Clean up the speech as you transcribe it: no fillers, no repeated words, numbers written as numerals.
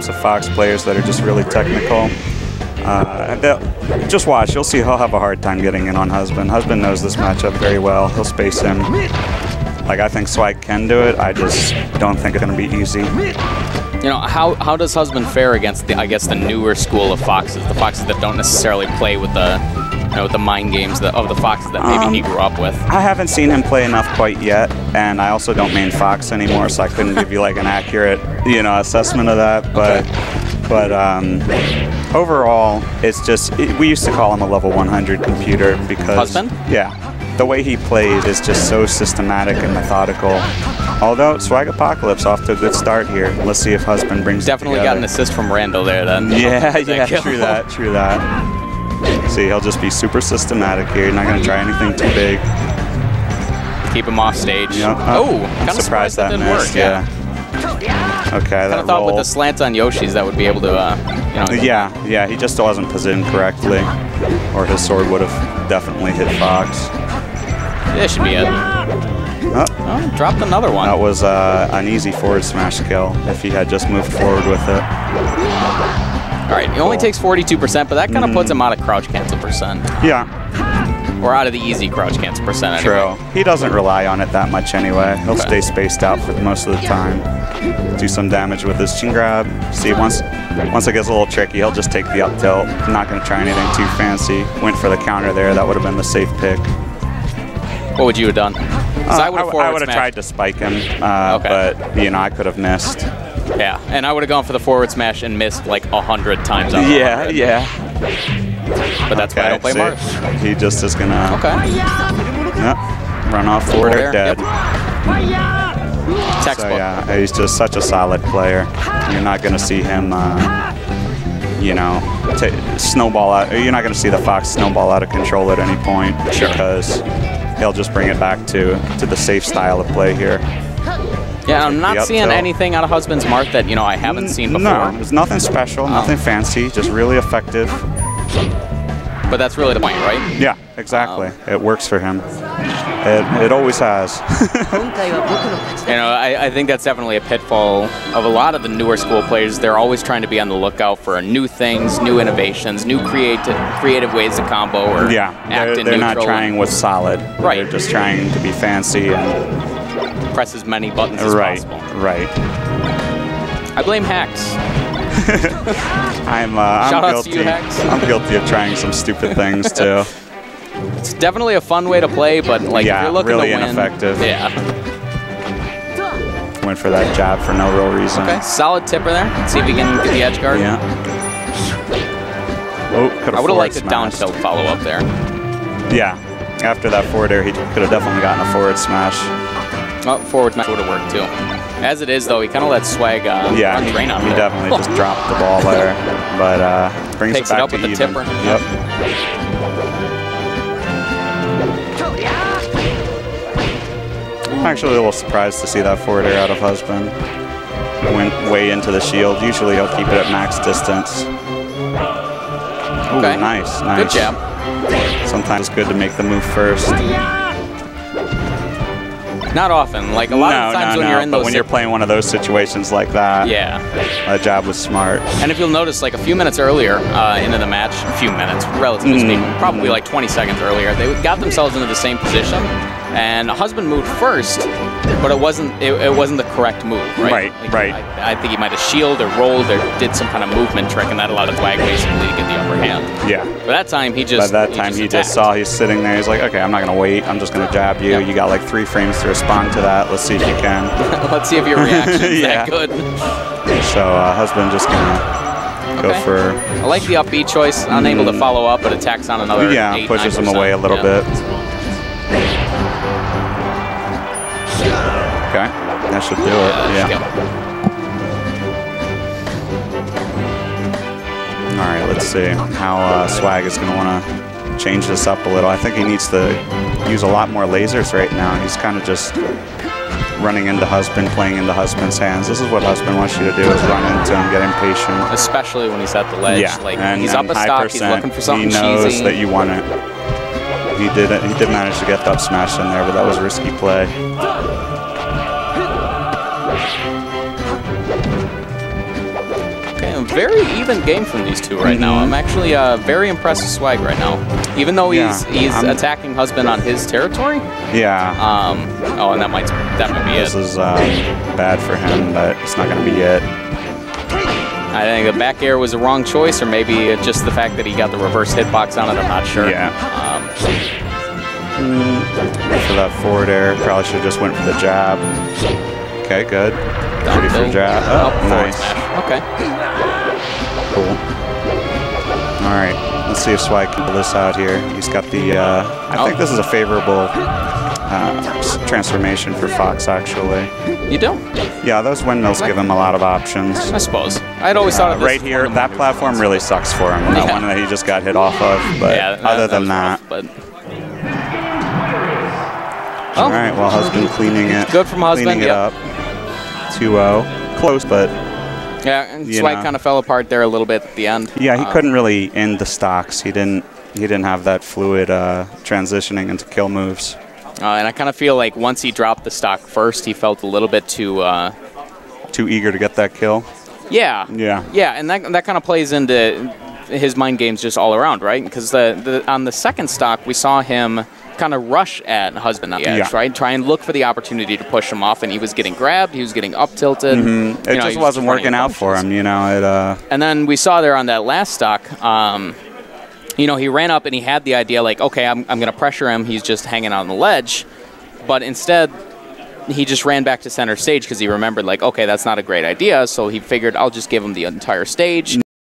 of Fox players that are just really technical. Just watch, you'll see he'll have a hard time getting in on Husband. Husband knows this matchup very well. He'll space him. Like, I think Swag can do it. I just don't think it's going to be easy. You know, how does Husband fare against the, I guess, the newer school of Foxes, the Foxes that don't necessarily play with the, you know, with the mind games of the Foxes that maybe he grew up with? I haven't seen him play enough quite yet, and I also don't main Fox anymore, so I couldn't give you like an accurate, you know, assessment of that. But overall, it's just, we used to call him a level 100 computer because Husband? Yeah, the way he plays is just so systematic and methodical. Although Swag Apocalypse off to a good start here. Let's see if Husband brings Definitely it got an assist from Randall there then. Yeah, yeah, true that, true that. See, he'll just be super systematic here. You're not going to try anything too big. Keep him off stage. Yep. Oh, kind of surprised that didn't work. Yeah. Okay, that I thought with the slant on Yoshi's that would be able to, you know. Yeah, he just wasn't positioned correctly, or his sword would have definitely hit Fox. This should be it. Oh, dropped another one. That was an easy forward smash kill if he had just moved forward with it. All right, he only takes 42%, but that kind of puts him out of crouch cancel percent. Yeah. Or out of the easy crouch cancel percent anyway. True. He doesn't rely on it that much anyway. He'll stay spaced out for most of the time. Do some damage with his chin grab. See, once it gets a little tricky, he'll just take the up tilt. Not going to try anything too fancy. Went for the counter there. That would have been the safe pick. What would you have done? I would have tried to spike him, but you know, I could have missed. Yeah, and I would have gone for the forward smash and missed like 100 times out of 100. Yeah. But that's why I don't play Marth. He just is gonna run off forward or dead. Textbook. So yeah, he's just such a solid player. You're not gonna see him, you know, snowball out. You're not gonna see the Fox snowball out of control at any point because he'll just bring it back to the safe style of play here. Yeah, I'm not seeing anything out of Husband's Marth that, you know, I haven't seen before. No, there's nothing special, nothing fancy, just really effective. But that's really the point, right? Yeah, exactly. It works for him. It always has. You know, I think that's definitely a pitfall of a lot of the newer school players. They're always trying to be on the lookout for new things, new innovations, new creative ways to combo or act in they're neutral. not trying with solid. Right. They're just trying to be fancy and press as many buttons as possible. Right. I blame hacks. I'm guilty. You, hacks. I'm guilty of trying some stupid things too. It's definitely a fun way to play, but like if you're looking really to win, ineffective. Yeah. Went for that jab for no real reason. Okay, solid tipper there. Let's see if we can get the edge guard. Yeah. Oh, could have. I would have liked a down tilt follow up there. Yeah. After that forward air, he could have definitely gotten a forward smash. Oh, forward smash would have worked too. As it is, though, he kind of let Swag run train on he definitely just dropped the ball there, but brings Takes it back it up to with the even. tipper. Yep. I'm actually a little surprised to see that forward air out of Husband. Went way into the shield. Usually he'll keep it at max distance. Ooh, Okay. Nice. Good jab. Sometimes it's good to make the move first. Not often. Like a lot of times when you're in those. But when you're playing one of those situations like that, that jab was smart. And if you'll notice, like a few minutes earlier into the match, a few minutes, relatively speaking, probably like 20 seconds earlier, they got themselves into the same position, and Husband moved first, but it wasn't the correct move, right? Right. I think he might have shielded or rolled or did some kind of movement trick, and that allowed Swag basically to get the upper hand. Yeah. But that time he just. By that time he just saw he's sitting there. He's like, okay, I'm not gonna wait. I'm just gonna jab you. You got like 3 frames to respond to that. Let's see if you can. Let's see if your reaction's that good. So Husband just gonna go for. I like the upbeat choice. Unable to follow up, but attacks on another. Yeah, 8, pushes 9%. him away a little bit. Okay, that should do it. All right, let's see how Swag is going to want to change this up a little. I think he needs to use a lot more lasers right now. He's kind of just running into Husband, playing into Husband's hands. This is what Husband wants you to do, is run into him, get impatient. Especially when he's at the ledge. Yeah, like and, he's up a stock, he's looking for something cheesy. He knows that you want it. He did manage to get the up smash in there, but that was a risky play. Okay, a very even game from these two right now. I'm actually very impressed with Swag right now. Even though he's attacking Husband on his territory. Yeah. Oh, and that might be this is bad for him, but it's not going to be it. I think the back air was the wrong choice, or maybe just the fact that he got the reverse hitbox on it. I'm not sure. Yeah. For that forward air, probably should have just went for the jab. Okay, good. Ready for jab. Oh, nice. Okay. Cool. All right, let's see if Swag can pull this out here. He's got the. I think this is a favorable transformation for Fox, actually. You do? Yeah, those windmills give him a lot of options. I suppose. I'd always thought of this right here, that platform really sucks for him. That one that he just got hit off of. But other than that. All right, well, Husband cleaning it. Good from Husband. Cleaning it up. 2-0. Close, but. Yeah, and Swag kind of fell apart there a little bit at the end. Yeah, he couldn't really end the stocks. He didn't have that fluid transitioning into kill moves. And I kind of feel like once he dropped the stock first, he felt a little bit too eager to get that kill. Yeah. Yeah. Yeah, and that kind of plays into his mind games just all around, right? Because on the second stock, we saw him kind of rush at Husband on the edge, right? Try and look for the opportunity to push him off, and he was getting grabbed, he was getting up tilted. It just wasn't working out for him, you know. And then we saw there on that last stock, you know, he ran up and he had the idea like, okay, I'm going to pressure him. He's just hanging on the ledge. But instead, he just ran back to center stage because he remembered like, okay, that's not a great idea. So he figured I'll just give him the entire stage.